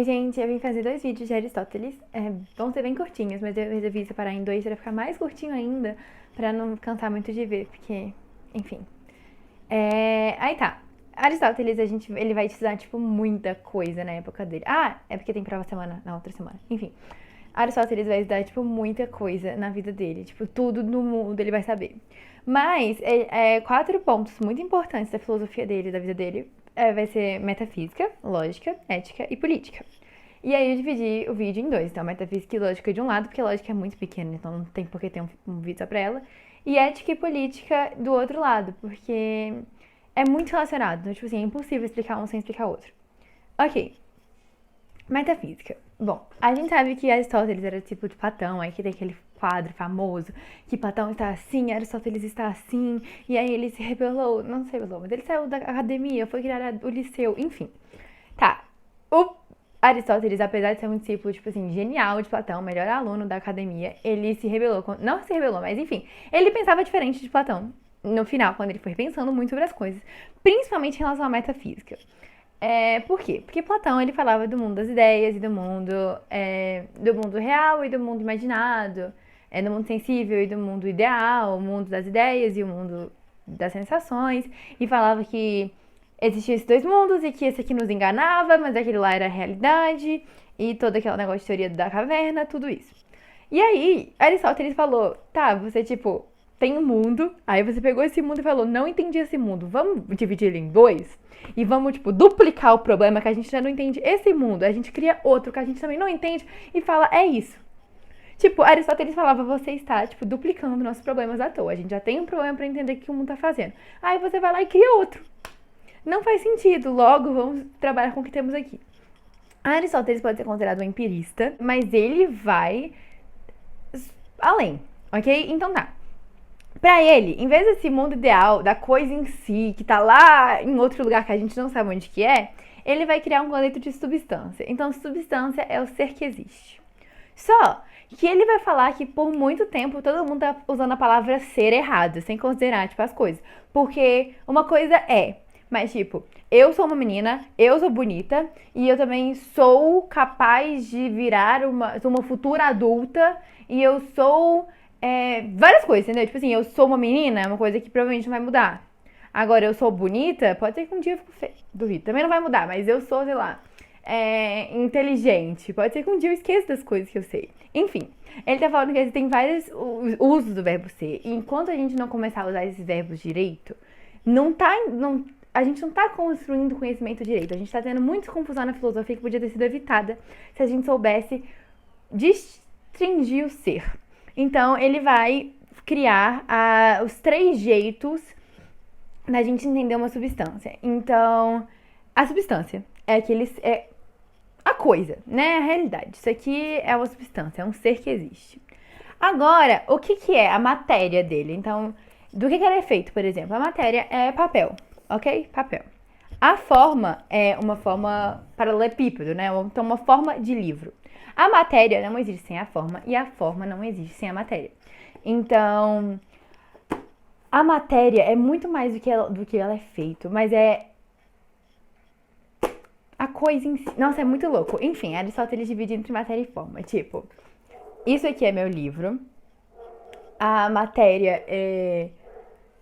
Oi, gente, eu vim fazer 2 vídeos de Aristóteles. Vão ser bem curtinhos, mas eu resolvi separar em 2 pra ficar mais curtinho ainda, pra não cansar muito de ver, porque, enfim. Aí tá. Aristóteles, ele vai estudar, tipo, muita coisa na época dele. Ah, é porque tem prova na outra semana. Enfim. Aristóteles vai estudar, tipo, muita coisa na vida dele. Tipo, tudo no mundo ele vai saber. Mas, 4 pontos muito importantes da filosofia dele, da vida dele, vai ser metafísica, lógica, ética e política. E aí eu dividi o vídeo em 2. Então, metafísica e lógica de um lado, porque a lógica é muito pequena, então não tem por que ter um vídeo só pra ela. E ética e política do outro lado, porque é muito relacionado. Então, tipo assim, é impossível explicar um sem explicar o outro. Ok. Metafísica. Bom, a gente sabe que Aristóteles era tipo de Platão, aí que tem aquele quadro famoso que Platão está assim, Aristóteles está assim, e aí ele se rebelou, não se rebelou, mas ele saiu da academia, foi criar o liceu, enfim. Tá, o Aristóteles, apesar de ser um discípulo, tipo assim, genial de Platão, melhor aluno da academia, ele se rebelou, não se rebelou, mas enfim, ele pensava diferente de Platão no final, quando ele foi pensando muito sobre as coisas, principalmente em relação à metafísica. Por quê? Porque Platão ele falava do mundo das ideias e do mundo real e do mundo imaginado, do mundo sensível e do mundo ideal, o mundo das ideias e o mundo das sensações, e falava que existiam esses 2 mundos e que esse aqui nos enganava, mas aquele lá era a realidade, e todo aquele negócio de teoria da caverna, tudo isso. E aí, Aristóteles falou, tá, você tipo, tem um mundo, aí você pegou esse mundo e falou, não entendi esse mundo, vamos dividir ele em 2? E vamos, tipo, duplicar o problema que a gente já não entende esse mundo, a gente cria outro que a gente também não entende e fala, é isso. Tipo, Aristóteles falava, você está, tipo, duplicando nossos problemas à toa. A gente já tem um problema pra entender o que o mundo tá fazendo. Aí você vai lá e cria outro. Não faz sentido, logo vamos trabalhar com o que temos aqui. Aristóteles pode ser considerado um empirista, mas ele vai além, ok? Então tá. Pra ele, em vez desse mundo ideal, da coisa em si, que tá lá em outro lugar que a gente não sabe onde que é, ele vai criar um conceito de substância. Então, substância é o ser que existe. Só que ele vai falar que por muito tempo todo mundo tá usando a palavra ser errado, sem considerar, tipo, as coisas. Porque uma coisa mas tipo, eu sou uma menina, eu sou bonita e eu também sou capaz de virar uma futura adulta e eu sou várias coisas, entendeu? Tipo assim, eu sou uma menina, é uma coisa que provavelmente não vai mudar. Agora, eu sou bonita, pode ser que um dia eu fique feia, duvido, também não vai mudar, mas eu sou, sei lá, inteligente, pode ser que um dia eu esqueça das coisas que eu sei. Enfim, ele tá falando que existem vários usos do verbo ser, e enquanto a gente não começar a usar esses verbos direito, a gente não tá construindo conhecimento direito, a gente tá tendo muita confusão na filosofia que podia ter sido evitada se a gente soubesse distinguir o ser. Então, ele vai criar os 3 jeitos da gente entender uma substância. Então, a substância é a coisa, né? A realidade. Isso aqui é uma substância, é um ser que existe. Agora, o que é a matéria dele? Então, do que ela é feito, por exemplo? A matéria é papel, ok? Papel. A forma é uma forma paralelepípedo, né? Então, uma forma de livro. A matéria não existe sem a forma e a forma não existe sem a matéria. Então, a matéria é muito mais do que ela é feito, mas é a coisa em si. Nossa, é muito louco. Enfim, Aristóteles divide entre matéria e forma. Tipo, isso aqui é meu livro. A matéria é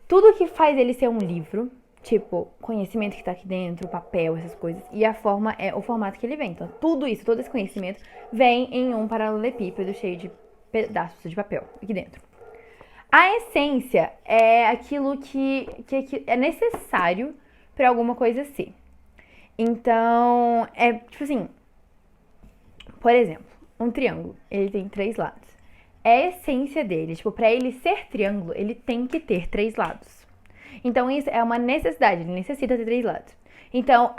tudo que faz ele ser um livro. Tipo, conhecimento que tá aqui dentro, papel, essas coisas. E a forma é o formato que ele vem. Então, tudo isso, todo esse conhecimento vem em um paralelepípedo cheio de pedaços de papel aqui dentro. A essência é aquilo que é necessário para alguma coisa ser. Então, tipo assim, por exemplo, um triângulo, ele tem 3 lados. É a essência dele, tipo, para ele ser triângulo, ele tem que ter 3 lados. Então, isso é uma necessidade, ele necessita ter 3 lados. Então,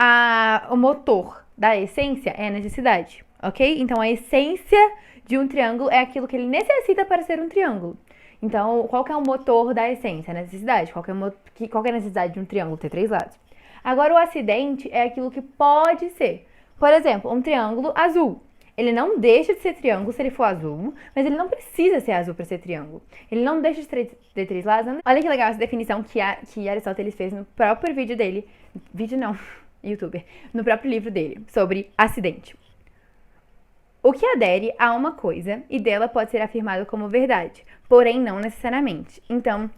o motor da essência é a necessidade, ok? Então, a essência de um triângulo é aquilo que ele necessita para ser um triângulo. Então, qual que é o motor da essência? A necessidade. Qual que é a necessidade de um triângulo ter 3 lados? Agora, o acidente é aquilo que pode ser. Por exemplo, um triângulo azul. Ele não deixa de ser triângulo se ele for azul, mas ele não precisa ser azul para ser triângulo. Ele não deixa de ter 3 lados. Olha que legal essa definição que Aristóteles fez no próprio vídeo dele. Vídeo não, youtuber. No próprio livro dele, sobre acidente. o que adere a uma coisa e dela pode ser afirmado como verdade, porém não necessariamente. Então,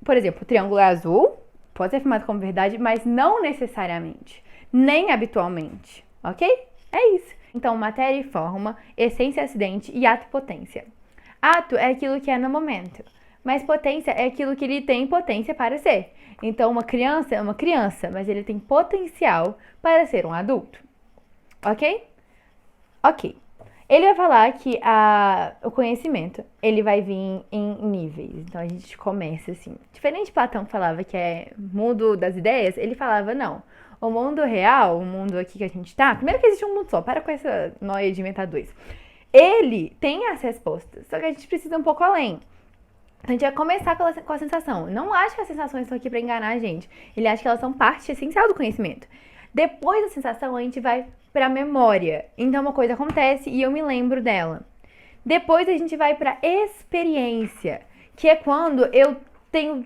por exemplo, o triângulo é azul, pode ser afirmado como verdade, mas não necessariamente, nem habitualmente, ok? É isso. Então, matéria e forma, essência e acidente e ato e potência. Ato é aquilo que é no momento, mas potência é aquilo que ele tem potência para ser. Então, uma criança é uma criança, mas ele tem potencial para ser um adulto, ok? Ok. Ele vai falar que o conhecimento, ele vai vir em níveis. Então, a gente começa assim. Diferente de Platão, que falava que é mundo das ideias, ele falava, não. O mundo real, o mundo aqui que a gente tá... Primeiro que existe um mundo só, para com essa noia de inventar dois. Ele tem as respostas, só que a gente precisa um pouco além. A gente vai começar com a sensação. Não acha que as sensações estão aqui para enganar a gente. Ele acha que elas são parte essencial do conhecimento. Depois da sensação, a gente vai para a memória. Então, uma coisa acontece e eu me lembro dela. Depois, a gente vai para experiência, que é quando eu tenho,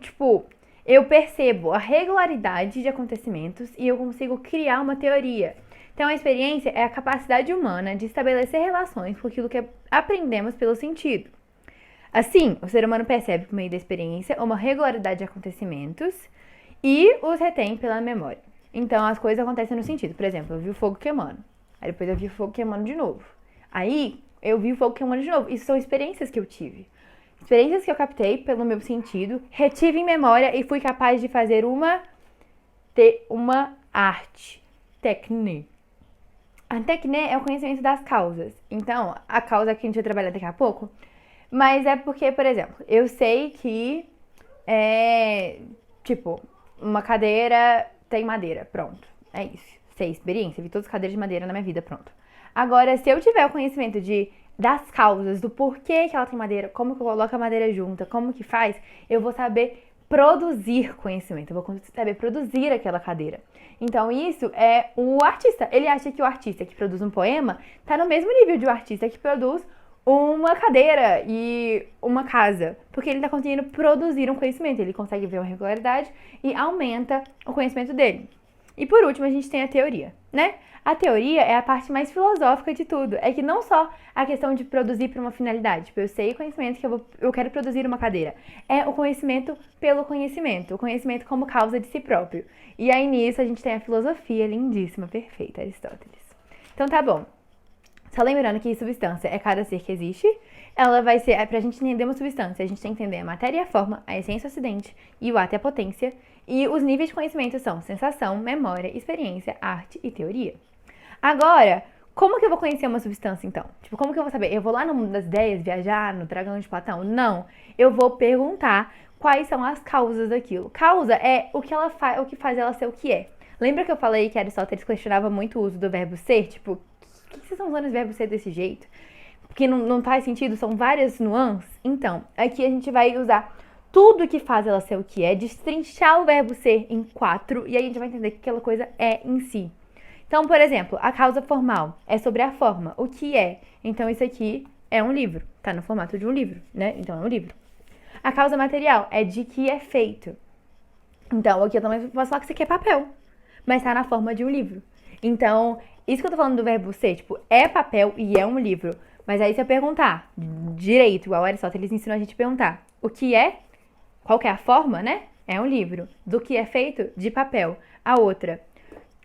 eu percebo a regularidade de acontecimentos e eu consigo criar uma teoria. Então, a experiência é a capacidade humana de estabelecer relações com aquilo que aprendemos pelo sentido. Assim, o ser humano percebe por meio da experiência uma regularidade de acontecimentos e os retém pela memória. Então, as coisas acontecem no sentido. Por exemplo, eu vi o fogo queimando. Aí depois eu vi o fogo queimando de novo. Aí, eu vi o fogo queimando de novo. Isso são experiências que eu tive. Experiências que eu captei pelo meu sentido, retive em memória e fui capaz de fazer uma arte. Tecne. A tecne é o conhecimento das causas. Então, a causa que a gente vai trabalhar daqui a pouco. Mas é porque, por exemplo, eu sei que uma cadeira tem madeira, pronto. É isso. Sei, experiência, vi todas as cadeiras de madeira na minha vida, pronto. Agora, se eu tiver o conhecimento das causas, do porquê que ela tem madeira, como que eu coloco a madeira junta, como que faz, eu vou saber produzir conhecimento, eu vou saber produzir aquela cadeira. Então, isso é o artista. Ele acha que o artista que produz um poema tá no mesmo nível de um artista que produz uma cadeira e uma casa, porque ele está conseguindo produzir um conhecimento, ele consegue ver uma regularidade e aumenta o conhecimento dele. E por último, a gente tem a teoria, né? A teoria é a parte mais filosófica de tudo, é que não só a questão de produzir para uma finalidade, tipo, eu sei o conhecimento que eu quero produzir uma cadeira, é o conhecimento pelo conhecimento, o conhecimento como causa de si próprio. E aí nisso a gente tem a filosofia lindíssima, perfeita, Aristóteles. Então tá bom. Só lembrando que substância é cada ser que existe, ela vai ser, pra gente entender uma substância, a gente tem que entender a matéria e a forma, a essência e o acidente, e o ato e a potência, e os níveis de conhecimento são sensação, memória, experiência, arte e teoria. Agora, como que eu vou conhecer uma substância então? Tipo, como que eu vou saber? Eu vou lá no mundo das ideias, viajar no dragão de Platão? Não, eu vou perguntar quais são as causas daquilo. Causa é o que ela faz, o que faz ela ser o que é. Lembra que eu falei que Aristóteles questionava muito o uso do verbo ser? Tipo, por que vocês estão usando esse verbo ser desse jeito? Porque não faz sentido, são várias nuances. Então, aqui a gente vai usar tudo que faz ela ser o que é, destrinchar o verbo ser em 4, e aí a gente vai entender que aquela coisa é em si. Então, por exemplo, a causa formal é sobre a forma, o que é. Então, isso aqui é um livro, tá no formato de um livro, né? Então, é um livro. A causa material é de que é feito. Então, aqui eu também posso falar que isso aqui é papel, mas tá na forma de um livro. Então, isso que eu tô falando do verbo ser, tipo, é papel e é um livro. Mas aí se eu perguntar direito, igual Aristóteles ensinou a gente a perguntar, o que é, qual que é a forma, né? É um livro. Do que é feito? De papel. A outra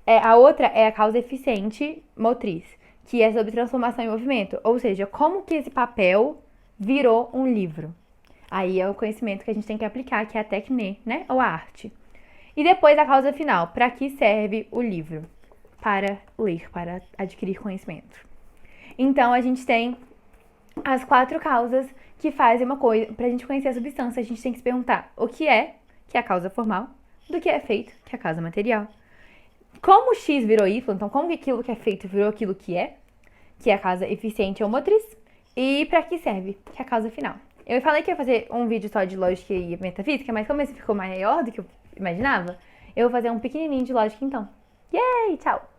é a causa eficiente motriz, que é sobre transformação em movimento. Ou seja, como que esse papel virou um livro. Aí é o conhecimento que a gente tem que aplicar, que é a tecne, né? Ou a arte. E depois a causa final, para que serve o livro? Para ler, para adquirir conhecimento. Então, a gente tem as 4 causas que fazem uma coisa. Pra gente conhecer a substância, a gente tem que se perguntar o que é a causa formal, do que é feito, que é a causa material. Como X virou Y, então como que aquilo que é feito virou aquilo que é a causa eficiente ou motriz, e pra que serve, que é a causa final. Eu falei que ia fazer um vídeo só de lógica e metafísica, mas como esse ficou maior do que eu imaginava, eu vou fazer um pequenininho de lógica então. Yay! Tchau!